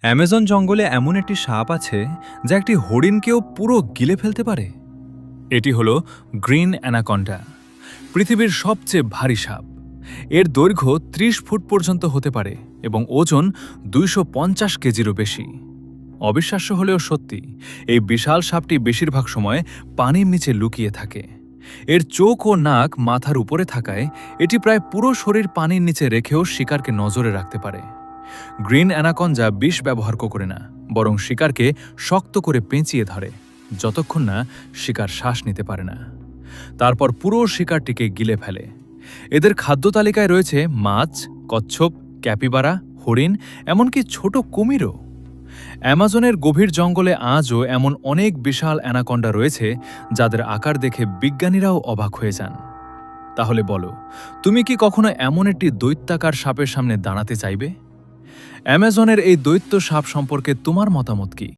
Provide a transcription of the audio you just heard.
Amazon জঙ্গলে এমন একটি সাপ আছে যা একটি হরিণকেও পুরো গিলে ফেলতে পারে। এটি হলো গ্রিন অ্যানাকন্ডা, পৃথিবীর সবচেয়ে ভারী সাপ। এর দৈর্ঘ্য ৩০ ফুট পর্যন্ত হতে পারে এবং ওজন ২৫০ কেজিরও বেশি। অবিশ্বাস্য হলেও সত্যি, এই বিশাল সাপটি বেশিরভাগ সময় পানির নিচে লুকিয়ে থাকে। এর চোখ ও নাক মাথার উপরে থাকায় এটি প্রায় পুরো শরীর পানির নিচে রেখেও শিকারকে নজরে রাখতে পারে। গ্রিন অ্যানাকন্ডা বিষ ব্যবহার করে না, বরং শিকারকে শক্ত করে পেঁচিয়ে ধরে যতক্ষণ না শিকার শ্বাস নিতে পারে না। তারপর পুরো শিকারটিকে গিলে ফেলে। এদের খাদ্য তালিকায় রয়েছে মাছ, কচ্ছপ, ক্যাপিবারা, হরিণ, এমনকি ছোট কুমিরও। অ্যামাজনের গভীর জঙ্গলে আজও এমন অনেক বিশাল অ্যানাকন্ডা রয়েছে যাদের আকার দেখে বিজ্ঞানীরাও অবাক হয়ে যান। তাহলে বলো, তুমি কি কখনো এমন একটি দৈত্যাকার সাপের সামনে দাঁড়াতে চাইবে? অ্যামাজনের এই দৈত্য সাপ সম্পর্কে তোমার মতামত কি?